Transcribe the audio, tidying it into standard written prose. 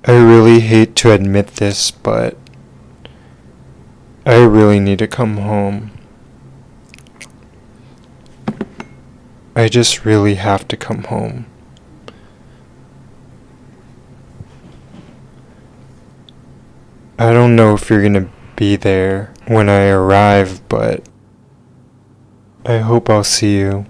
I really hate to admit this, but I really need to come home. I just really have to come home. I don't know if you're gonna be there when I arrive, but I hope I'll see you.